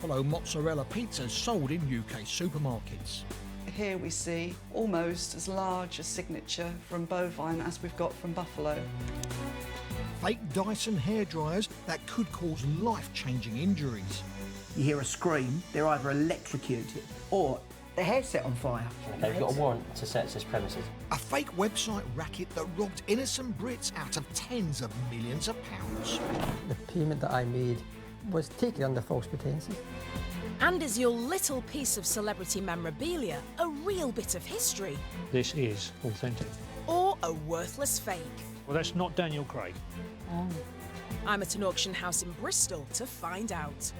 buffalo mozzarella pizzas sold in UK supermarkets. Here we see almost as large a signature from bovine as we've got from buffalo. Fake Dyson hairdryers that could cause life-changing injuries. You hear a scream, they're either electrocuted or their hair set on fire. They've got a warrant to search this premises. A fake website racket that robbed innocent Brits out of tens of millions of pounds. The payment that I made was taken under false pretences. And is your little piece of celebrity memorabilia a real bit of history? This is authentic. Or a worthless fake? Well, that's not Daniel Craig. I'm at an auction house in Bristol to find out.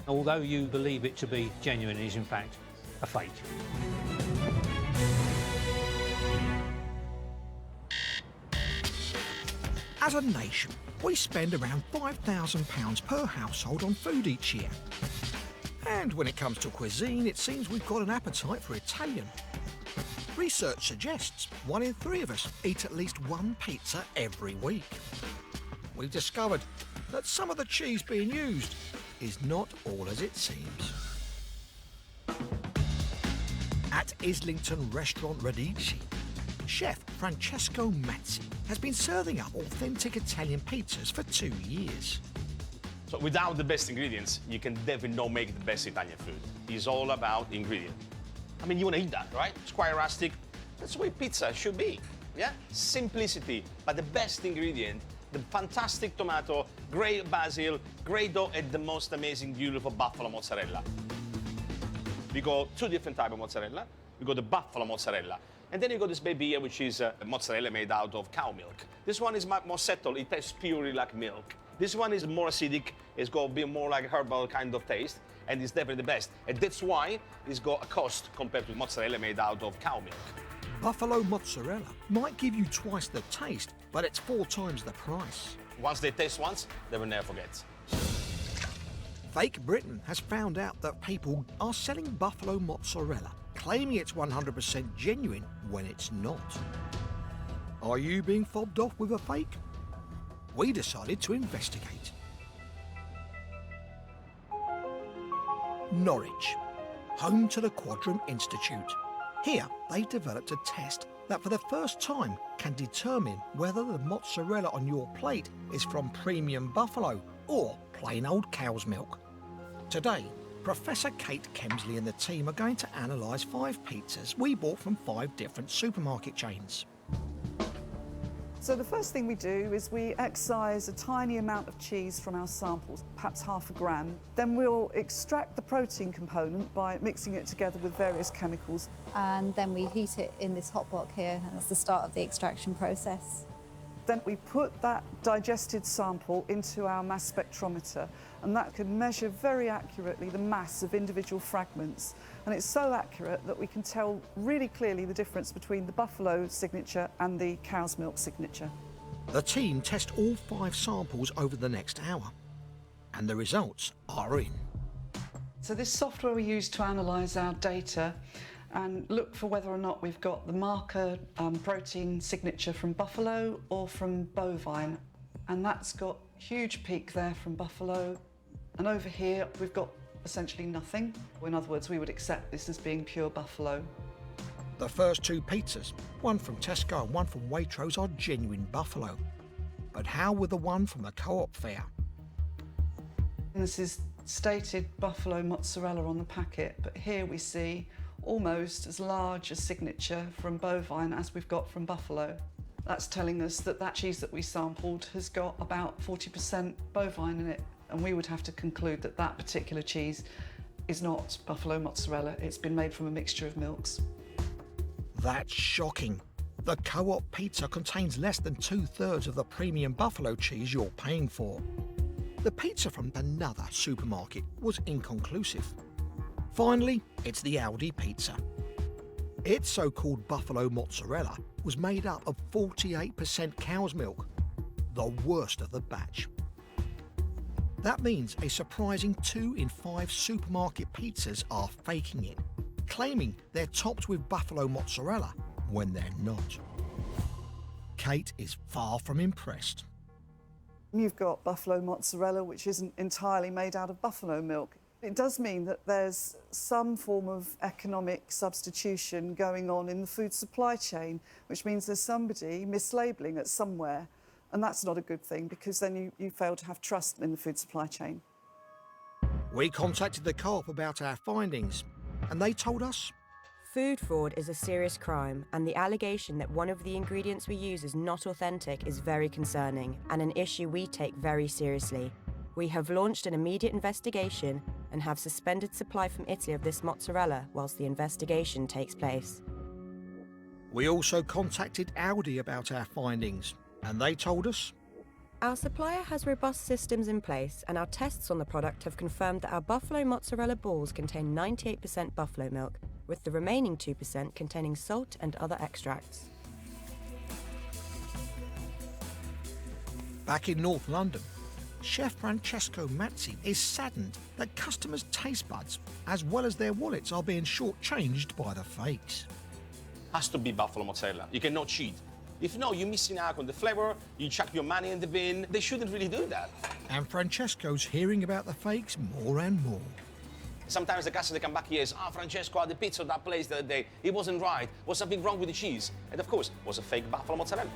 Although you believe it to be genuine, it is in fact a fake. As a nation, we spend around £5,000 per household on food each year. And when it comes to cuisine, it seems we've got an appetite for Italian. Research suggests 1 in 3 of us eat at least one pizza every week. We've discovered that some of the cheese being used is not all as it seems. At Islington restaurant Radici, chef Francesco Mazzi has been serving up authentic Italian pizzas for 2 years. So without the best ingredients, you can definitely not make the best Italian food. It's all about ingredient. I mean, you want to eat that, right? It's quite rustic. That's the way pizza should be, yeah? Simplicity, but the best ingredient, the fantastic tomato, great basil, great dough, and the most amazing, beautiful buffalo mozzarella. We got 2 different types of mozzarella. We got the buffalo mozzarella. And then you got this baby here, which is mozzarella made out of cow milk. This one is more settled. It tastes purely like milk. This one is more acidic. It's got a bit more like herbal kind of taste, and it's definitely the best. And that's why it's got a cost compared to mozzarella made out of cow milk. Buffalo mozzarella might give you twice the taste, but it's 4 times the price. Once they taste once, they will never forget. Fake Britain has found out that people are selling buffalo mozzarella, claiming it's 100% genuine when it's not. Are you being fobbed off with a fake? We decided to investigate. Norwich, home to the Quadrum Institute. Here, they developed a test that for the first time can determine whether the mozzarella on your plate is from premium buffalo or plain old cow's milk. Today, Professor Kate Kemsley and the team are going to analyse 5 pizzas we bought from 5 different supermarket chains. So the first thing we do is we excise a tiny amount of cheese from our samples, perhaps half a gram. Then we'll extract the protein component by mixing it together with various chemicals. And then we heat it in this hot block here, and that's the start of the extraction process. Then we put that digested sample into our mass spectrometer, and that can measure very accurately the mass of individual fragments. And it's so accurate that we can tell really clearly the difference between the buffalo signature and the cow's milk signature. The team test all 5 samples over the next hour, and the results are in. So this software we use to analyse our data and look for whether or not we've got the marker protein signature from buffalo or from bovine. And that's got a huge peak there from buffalo. And over here, we've got essentially nothing. In other words, we would accept this as being pure buffalo. The first 2 pizzas, one from Tesco and one from Waitrose, are genuine buffalo. But how with the one from the Co-op fair? And this is stated buffalo mozzarella on the packet, but here we see almost as large a signature from bovine as we've got from buffalo. That's telling us that that cheese that we sampled has got about 40% bovine in it, and we would have to conclude that that particular cheese is not buffalo mozzarella. It's been made from a mixture of milks. That's shocking. The Co-op pizza contains less than 2/3 of the premium buffalo cheese you're paying for. The pizza from another supermarket was inconclusive. Finally, it's the Aldi pizza. Its so-called buffalo mozzarella was made up of 48% cow's milk, the worst of the batch. That means a surprising 2 in 5 supermarket pizzas are faking it, claiming they're topped with buffalo mozzarella when they're not. Kate is far from impressed. You've got buffalo mozzarella, which isn't entirely made out of buffalo milk. It does mean that there's some form of economic substitution going on in the food supply chain, which means there's somebody mislabelling it somewhere. And that's not a good thing, because then you fail to have trust in the food supply chain. We contacted the Co-op about our findings, and they told us Food fraud is a serious crime, and the allegation that one of the ingredients we use is not authentic is very concerning and an issue we take very seriously. We have launched an immediate investigation and have suspended supply from Italy of this mozzarella whilst the investigation takes place. We also contacted Aldi about our findings, and they told us Our supplier has robust systems in place, and our tests on the product have confirmed that our buffalo mozzarella balls contain 98% buffalo milk, with the remaining 2% containing salt and other extracts. back in North London, Chef Francesco Mazzi is saddened that customers' taste buds, as well as their wallets, are being shortchanged by the fakes. Has to be buffalo mozzarella. You cannot cheat. If no, you're missing out on the flavor, you chuck your money in the bin. They shouldn't really do that. And Francesco's hearing about the fakes more and more. Sometimes the customer come back here and says, Francesco, I had the pizza at that place the other day. It wasn't right. Was something wrong with the cheese? And of course, it was a fake buffalo mozzarella.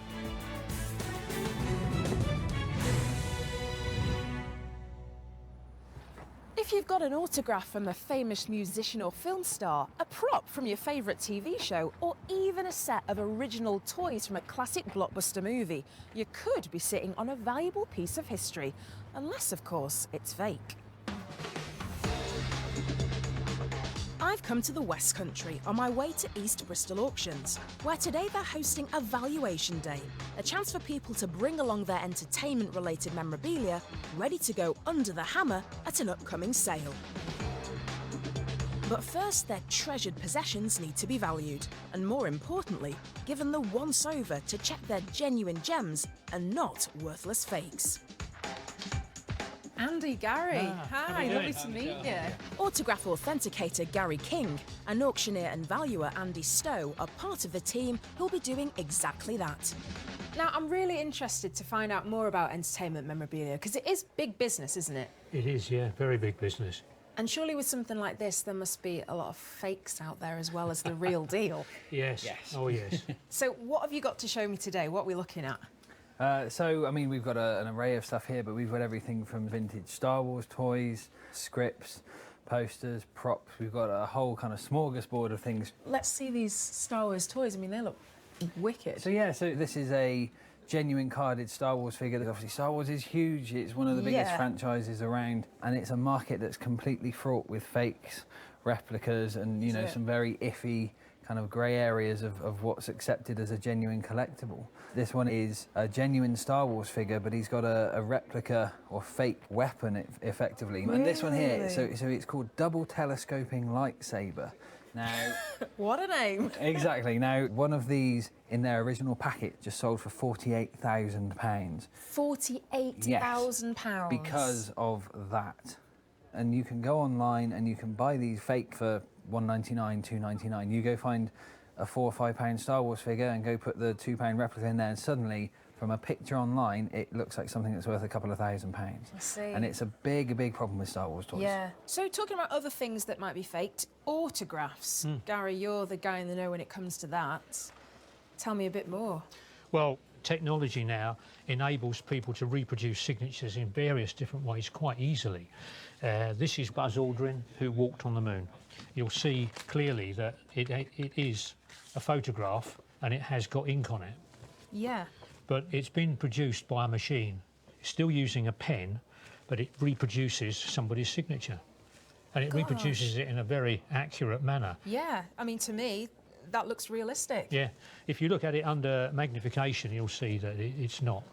If you've got an autograph from a famous musician or film star, a prop from your favourite TV show, or even a set of original toys from a classic blockbuster movie, you could be sitting on a valuable piece of history. Unless, of course, it's fake. I've come to the West Country on my way to East Bristol Auctions, where today they're hosting a valuation day, a chance for people to bring along their entertainment-related memorabilia ready to go under the hammer at an upcoming sale. But first, their treasured possessions need to be valued, and more importantly, given the once-over to check they're genuine gems and not worthless fakes. Andy, Gary, hi, lovely to meet you. Autograph authenticator Gary King and auctioneer and valuer Andy Stowe are part of the team who'll be doing exactly that. Now, I'm really interested to find out more about entertainment memorabilia, because it is big business, isn't it? It is, yeah, very big business. And surely with something like this, there must be a lot of fakes out there as well as the real deal. Yes. Oh, yes. So what have you got to show me today? What are we looking at? I mean, we've got an array of stuff here, but we've got everything from vintage Star Wars toys, scripts, posters, props. We've got a whole kind of smorgasbord of things. Let's see these Star Wars toys. I mean, they look wicked. So this is a genuine carded Star Wars figure. Obviously, Star Wars is huge. It's one of the biggest franchises around, and it's a market that's completely fraught with fakes, replicas, and, you know, some very iffy kind of grey areas of what's accepted as a genuine collectible. This one is a genuine Star Wars figure, but he's got a replica or fake weapon, effectively. Really? And this one here, so it's called Double Telescoping Lightsaber. Now, what a name! Exactly. Now, one of these in their original packet just sold for £48,000. £48,000? Because of that. And you can go online and you can buy these fake for £1.99, £2.99. You go find a £4 or £5 Star Wars figure and go put the £2 replica in there, and suddenly, from a picture online, it looks like something that's worth a couple of £1,000. I see. And it's a big problem with Star Wars toys. Yeah. So talking about other things that might be faked, autographs. Gary, you're the guy in the know when it comes to that. Tell me a bit more. Well, technology now enables people to reproduce signatures in various different ways quite easily. This is Buzz Aldrin, who walked on the moon. You'll see clearly that it is a photograph and it has got ink on it. Yeah. But it's been produced by a machine, still using a pen, but it reproduces somebody's signature. And it reproduces it in a very accurate manner. Yeah, I mean, to me, that looks realistic. Yeah, if you look at it under magnification, you'll see that it's not.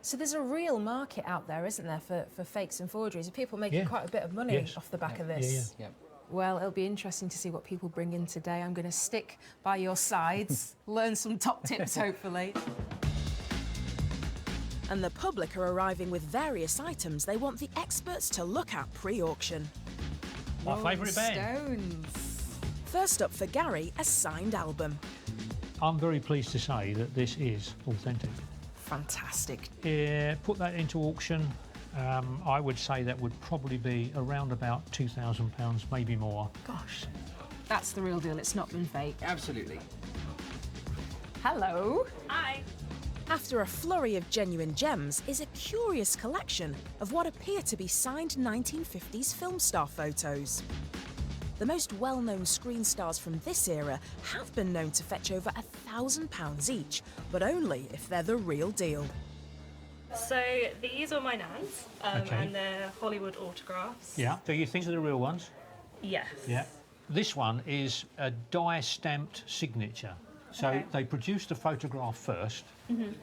So there's a real market out there, isn't there, for fakes and forgeries? Are people making quite a bit of money off the back of this? Yeah. Well, it'll be interesting to see what people bring in today. I'm going to stick by your sides, learn some top tips, hopefully. And the public are arriving with various items they want the experts to look at pre-auction. My favourite band. Stones. First up for Gary, a signed album. I'm very pleased to say that this is authentic. Fantastic. Yeah, put that into auction I would say that would probably be around about £2,000, maybe more. Gosh, that's the real deal. It's not been fake. Absolutely. Hello. Hi. After a flurry of genuine gems is a curious collection of what appear to be signed 1950s film star photos. The most well-known screen stars from this era have been known to fetch over £1,000 each, but only if they're the real deal. So these are my nans, and they're Hollywood autographs. Yeah. So you think they're the real ones? Yes. Yeah. This one is a die-stamped signature. So they produce the photograph first, and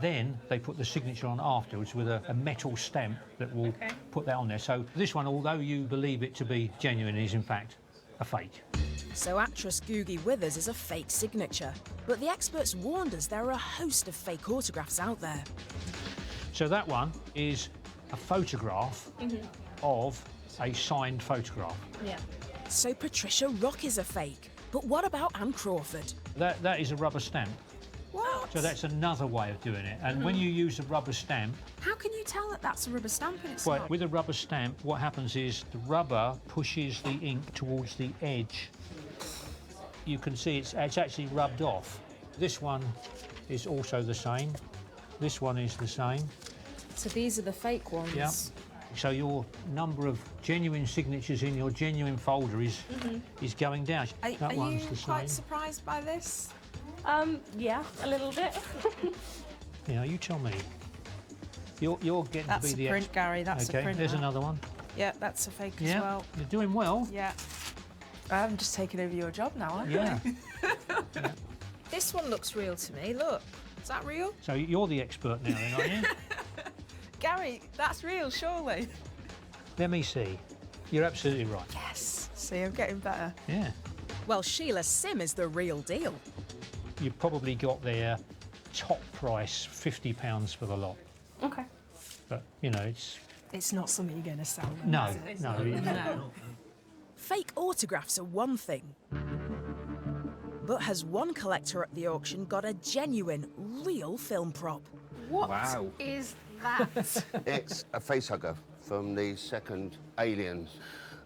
then they put the signature on afterwards with a metal stamp that will put that on there. So this one, although you believe it to be genuine, is in fact a fake. So actress Googie Withers is a fake signature, but the experts warned us there are a host of fake autographs out there. So that one is a photograph of a signed photograph. Yeah. So Patricia Rock is a fake, but what about Anne Crawford? That is a rubber stamp. What? So that's another way of doing it. And when you use a rubber stamp... How can you tell that that's a rubber stamp and it's Well, not? with a rubber stamp, what happens is the rubber pushes the ink towards the edge. You can see it's actually rubbed off. This one is also the same. This one is the same. So these are the fake ones? Yeah. So your number of genuine signatures in your genuine folder is going down. Are one's you the same. quite surprised by this? Yeah, a little bit. Yeah, you tell me. You're getting That's to be a the print, Gary. That's okay, a print. there's that. another one. Yeah, that's a fake as Yeah, well. you're doing well. Yeah. I'm just taking over your job now, aren't Yeah. I? This one looks real to me. Look, is that real? So you're the expert now, then, aren't you? Gary, that's real, surely. Let me see. You're absolutely right. Yes. See, I'm getting better. Yeah. Well, Sheila Sim is the real deal. You've probably got their top price, £50 for the lot. Okay. But, you know, It's not something you're going to sell. Them, No, is it? no. No. Fake autographs are one thing. But has one collector at the auction got a genuine, real film prop? What Wow. is that? It's a facehugger from the second Aliens,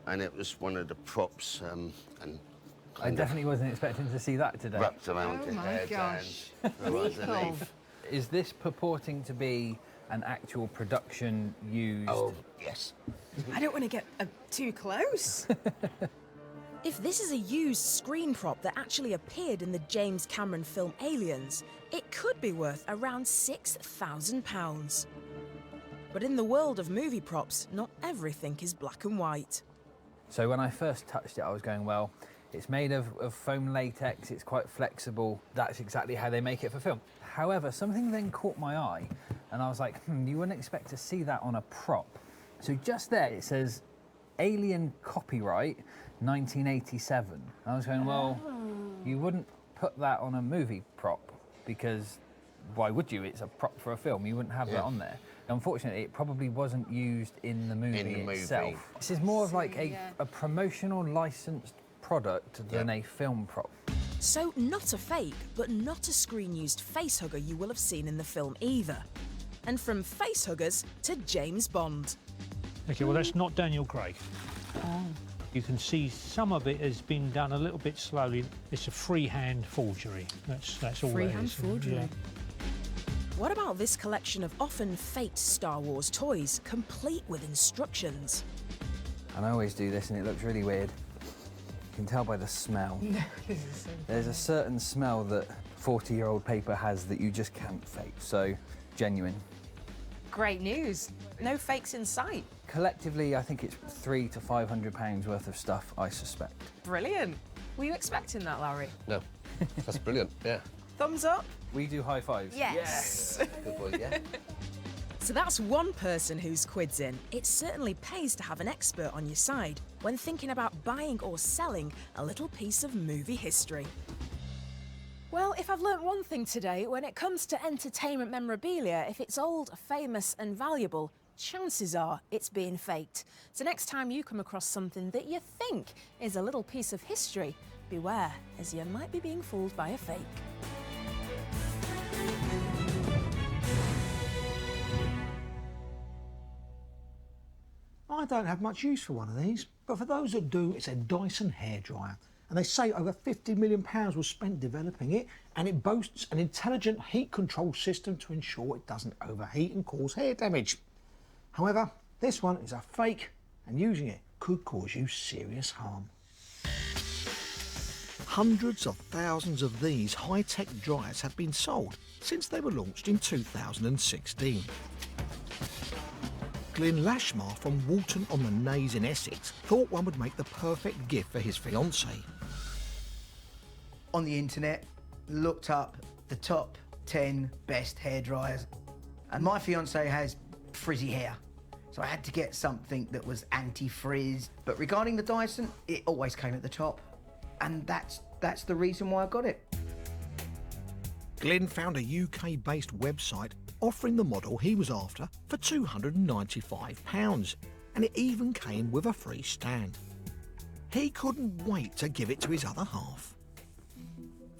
and it was one of the props and I definitely wasn't expecting to see that today. wrapped around Oh your my head gosh. and underneath. Is this purporting to be an actual production used? Oh, yes. I don't want to get too close. If this is a used screen prop that actually appeared in the James Cameron film Aliens, it could be worth around £6,000. But in the world of movie props, not everything is black and white. So when I first touched it, I was going, well, it's made of foam latex, it's quite flexible. That's exactly how they make it for film. However, something then caught my eye, and I was like, you wouldn't expect to see that on a prop. So just there, it says, Alien copyright, 1987. I was going, well, you wouldn't put that on a movie prop, because why would you? It's a prop for a film, you wouldn't have that on there. Unfortunately, it probably wasn't used in the movie itself. This is more of like a promotional licensed product than a film prop. So not a fake, but not a screen-used facehugger you will have seen in the film either. And from facehuggers to James Bond. Okay, well, that's not Daniel Craig. You can see some of it has been done a little bit slowly. It's a freehand forgery. That's all that is. Freehand forgery. Yeah. What about this collection of often faked Star Wars toys, complete with instructions? And I always do this, and it looks really weird. You can tell by the smell. There's a certain smell that 40-year-old paper has that you just can't fake, so genuine. Great news. No fakes in sight. Collectively, I think it's £300 to £500 worth of stuff, I suspect. Brilliant. Were you expecting that, Larry? No, that's brilliant, yeah. Thumbs up? We do high fives. Yes. Good boy, yeah. So that's one person whose quid's in. It certainly pays to have an expert on your side when thinking about buying or selling a little piece of movie history. Well, if I've learnt one thing today, when it comes to entertainment memorabilia, if it's old, famous and valuable, chances are it's being faked. So next time you come across something that you think is a little piece of history, beware, as you might be being fooled by a fake. I don't have much use for one of these, but for those that do, it's a Dyson hairdryer. And they say over £50 million was spent developing it, and it boasts an intelligent heat control system to ensure it doesn't overheat and cause hair damage. However, this one is a fake, and using it could cause you serious harm. Hundreds of thousands of these high-tech dryers have been sold since they were launched in 2016. Glyn Lashmar from Walton-on-the-Naze in Essex thought one would make the perfect gift for his fiancée. On the internet, looked up the top 10 best hairdryers, and my fiancée has frizzy hair, so I had to get something that was anti-frizz. But regarding the Dyson, it always came at the top, and that's the reason why I got it. Glyn found a UK-based website offering the model he was after for £295, and it even came with a free stand. He couldn't wait to give it to his other half.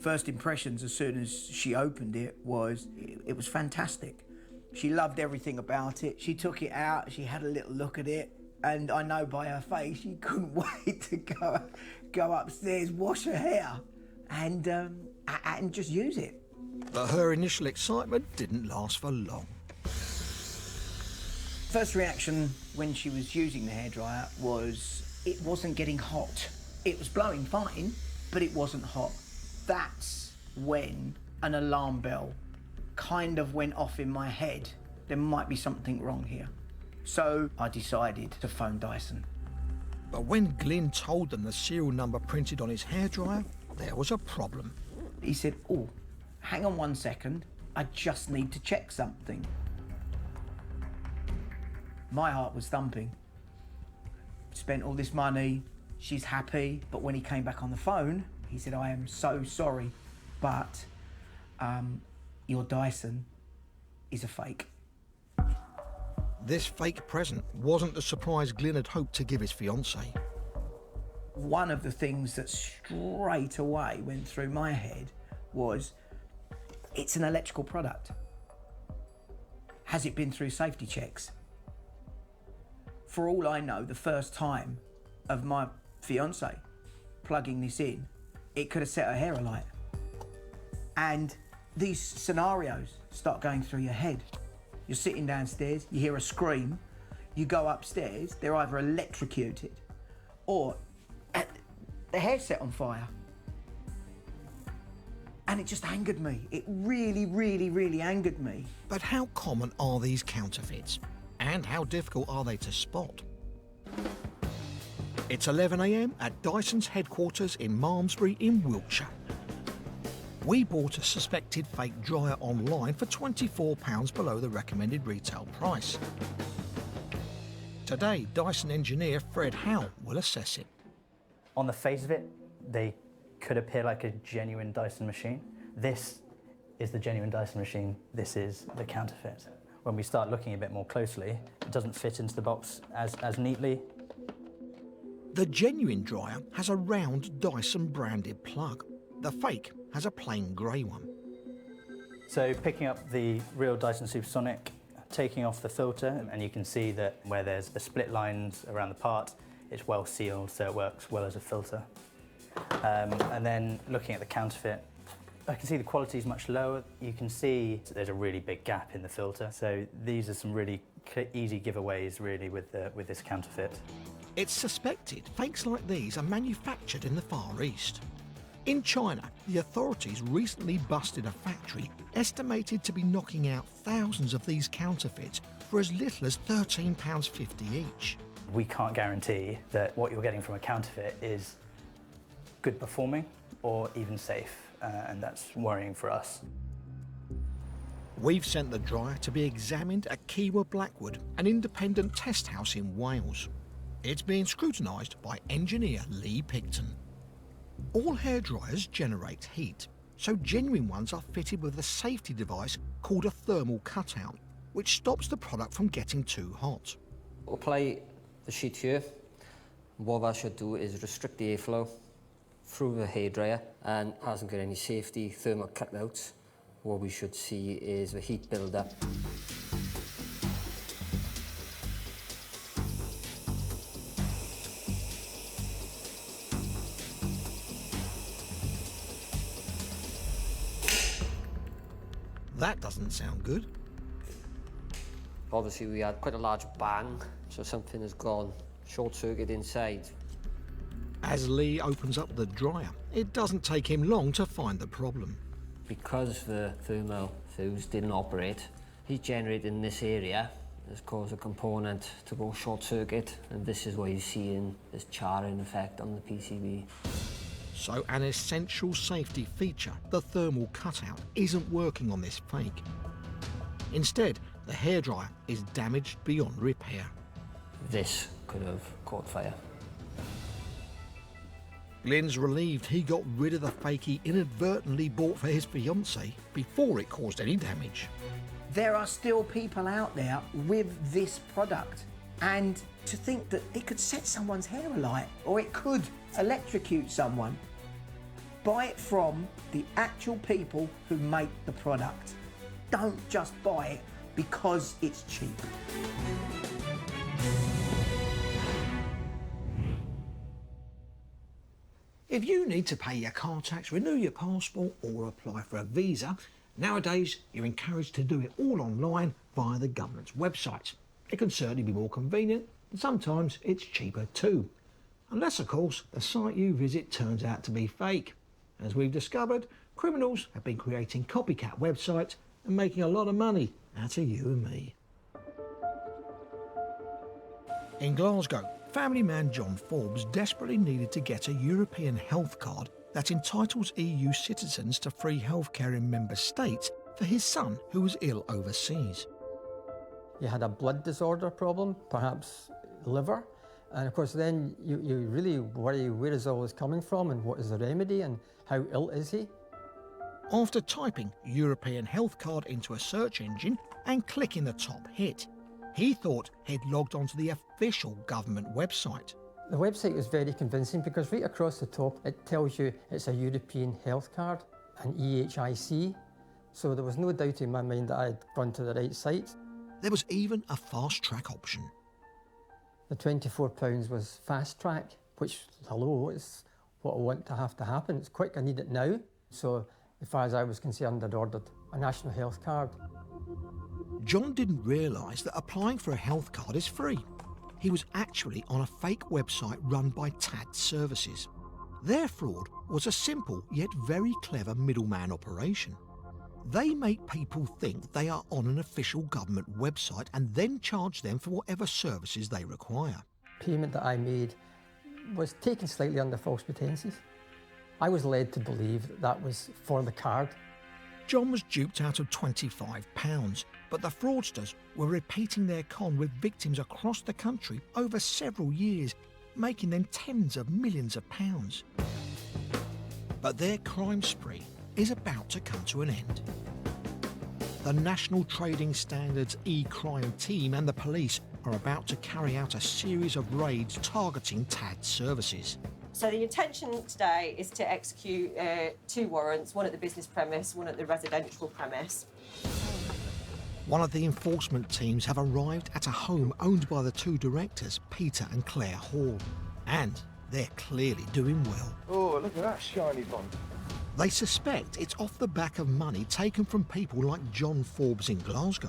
First impressions as soon as she opened it was fantastic. She loved everything about it. She took it out, she had a little look at it, and I know by her face she couldn't wait to go upstairs, wash her hair, and just use it. But her initial excitement didn't last for long. First reaction when she was using the hairdryer was it wasn't getting hot. It was blowing fine, but it wasn't hot. That's when an alarm bell kind of went off in my head. There might be something wrong here. So I decided to phone Dyson. But when Glyn told them the serial number printed on his hairdryer, there was a problem. He said, "Oh, hang on 1 second, I just need to check something." My heart was thumping. Spent all this money, she's happy, but when he came back on the phone, he said, "I am so sorry, but your Dyson is a fake." This fake present wasn't the surprise Glyn had hoped to give his fiancée. One of the things that straight away went through my head was, it's an electrical product. Has it been through safety checks? For all I know, the first time of my fiancée plugging this in, it could have set her hair alight. And these scenarios start going through your head. You're sitting downstairs, you hear a scream, you go upstairs, they're either electrocuted or the hair's set on fire. And it just angered me. It really, really, really angered me. But how common are these counterfeits? And how difficult are they to spot? It's 11 AM at Dyson's headquarters in Malmesbury in Wiltshire. We bought a suspected fake dryer online for £24 below the recommended retail price. Today, Dyson engineer Fred Howe will assess it. On the face of it, they could appear like a genuine Dyson machine. This is the genuine Dyson machine. This is the counterfeit. When we start looking a bit more closely, it doesn't fit into the box as neatly. The genuine dryer has a round Dyson branded plug. The fake has a plain grey one. So picking up the real Dyson Supersonic, taking off the filter, and you can see that where there's the split lines around the part, it's well sealed, so it works well as a filter. And then looking at the counterfeit, I can see the quality is much lower. You can see there's a really big gap in the filter. So these are some really easy giveaways, really, with this counterfeit. It's suspected fakes like these are manufactured in the Far East. In China, the authorities recently busted a factory estimated to be knocking out thousands of these counterfeits for as little as £13.50 each. We can't guarantee that what you're getting from a counterfeit is good performing or even safe, and that's worrying for us. We've sent the dryer to be examined at Kewa Blackwood, an independent test house in Wales. It's being scrutinised by engineer Lee Picton. All hairdryers generate heat, so genuine ones are fitted with a safety device called a thermal cutout, which stops the product from getting too hot. Apply the sheet here. What that should do is restrict the airflow through the hairdryer and hasn't got any safety thermal cutouts. What we should see is the heat build up. That doesn't sound good. Obviously, we had quite a large bang, so something has gone short-circuit inside. As Lee opens up the dryer, it doesn't take him long to find the problem. Because the thermal fuse didn't operate, heat generated in this area has caused a component to go short-circuit, and this is why you're seeing this charring effect on the PCB. So an essential safety feature, the thermal cutout, isn't working on this fake. Instead, the hairdryer is damaged beyond repair. This could have caught fire. Glenn's relieved he got rid of the fake he inadvertently bought for his fiancée before it caused any damage. There are still people out there with this product, and to think that it could set someone's hair alight or it could electrocute someone. Buy it from the actual people who make the product. Don't just buy it because it's cheap. If you need to pay your car tax, renew your passport or apply for a visa, nowadays you're encouraged to do it all online via the government's website. It can certainly be more convenient and sometimes it's cheaper too. Unless, of course, the site you visit turns out to be fake. As we've discovered, criminals have been creating copycat websites and making a lot of money out of you and me. In Glasgow, family man John Forbes desperately needed to get a European health card that entitles EU citizens to free healthcare in member states for his son who was ill overseas. He had a blood disorder problem, perhaps liver, and of course then you really worry where is all this coming from and what is the remedy and how ill is he? After typing European health card into a search engine and clicking the top hit, he thought he'd logged onto the official government website. The website was very convincing because right across the top it tells you it's a European health card, an EHIC, so there was no doubt in my mind that I'd gone to the right site. There was even a fast track option. The £24 was fast track, which, hello, is what I want to have to happen. It's quick, I need it now. So as far as I was concerned, I'd ordered a national health card. John didn't realise that applying for a health card is free. He was actually on a fake website run by TAD Services. Their fraud was a simple yet very clever middleman operation. They make people think they are on an official government website and then charge them for whatever services they require. Payment that I made was taken slightly under false pretences. I was led to believe that was for the card. John was duped out of £25, but the fraudsters were repeating their con with victims across the country over several years, making them tens of millions of pounds. But their crime spree is about to come to an end. The National Trading Standards e-crime team and the police are about to carry out a series of raids targeting TAD Services. So the intention today is to execute 2 warrants, one at the business premise, one at the residential premise. One of the enforcement teams have arrived at a home owned by the 2 directors, Peter and Claire Hall. And they're clearly doing well. Oh, look at that shiny bond. They suspect it's off the back of money taken from people like John Forbes in Glasgow.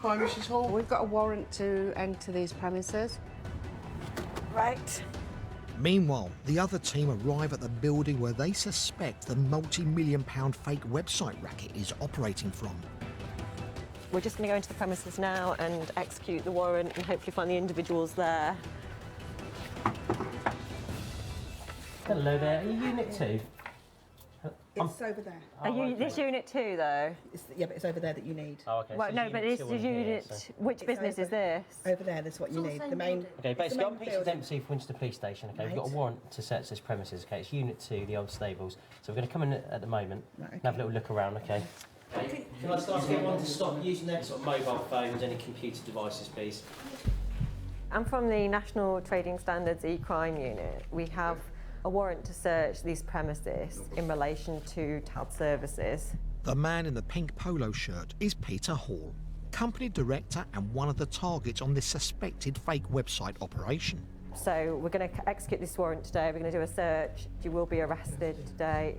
Hi, Mrs. Hall. We've got a warrant to enter these premises. Right. Meanwhile, the other team arrive at the building where they suspect the multi-million-pound fake website racket is operating from. We're just going to go into the premises now and execute the warrant and hopefully find the individuals there. Hello there, are you Unit 2? It's over there. Are you this Unit 2 though? Yeah, but it's over there that you need. Oh, okay. Well, so no, but this is Unit. So. Which business is this? Over there, that's what you need. The main. Okay, basically, the on main piece of building. empty for Winchester Police Station. Okay, we've got a Right. warrant to search this premises. Okay, it's Unit 2, the old stables. So we're going to come in at the moment Right, and have a little look around. Okay. Can I start everyone to stop using their sort of mobile phones, any computer devices, please? I'm from the National Trading Standards e-crime unit. We have a warrant to search these premises in relation to TAD Services. The man in the pink polo shirt is Peter Hall, company director and one of the targets on this suspected fake website operation. So we're going to execute this warrant today. We're going to do a search. You will be arrested today.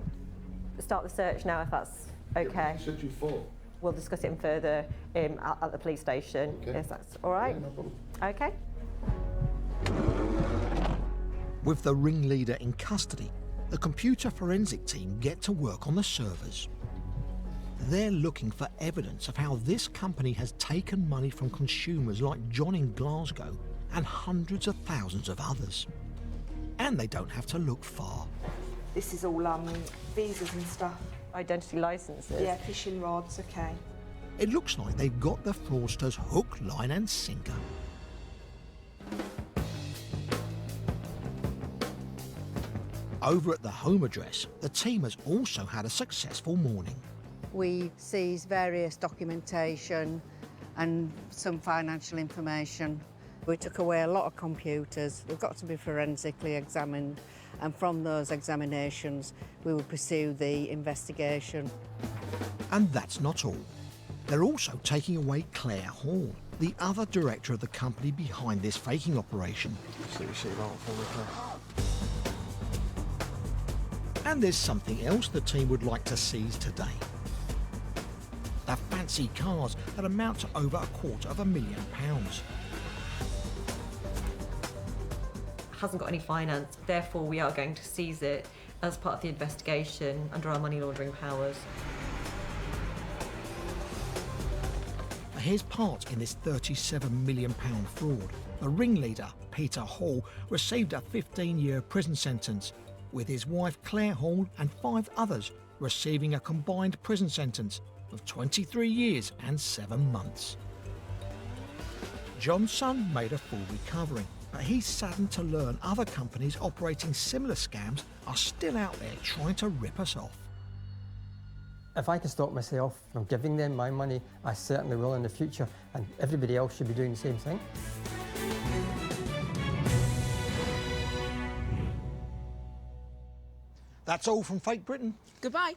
Start the search now if that's okay. What should you for? We'll discuss it further at the police station. Okay. If that's all right. Yeah, no problem. Okay. With the ringleader in custody, the computer forensic team get to work on the servers. They're looking for evidence of how this company has taken money from consumers like John in Glasgow and hundreds of thousands of others. And they don't have to look far. This is all visas and stuff. Identity licenses? Yeah, fishing rods, okay. It looks like they've got the fraudsters hook, line and sinker. Over at the home address, the team has also had a successful morning. We seized various documentation and some financial information. We took away a lot of computers. They've got to be forensically examined, and from those examinations we will pursue the investigation. And that's not all. They're also taking away Claire Hall, the other director of the company behind this faking operation. And there's something else the team would like to seize today. They're fancy cars that amount to over £250,000. Hasn't got any finance, therefore we are going to seize it as part of the investigation under our money laundering powers. His part in this £37 million fraud, the ringleader, Peter Hall, received a 15-year prison sentence, with his wife Claire Hall and 5 others receiving a combined prison sentence of 23 years and 7 months. John's son made a full recovery, but he's saddened to learn other companies operating similar scams are still out there trying to rip us off. If I can stop myself from giving them my money, I certainly will in the future, and everybody else should be doing the same thing. That's all from Fake Britain. Goodbye.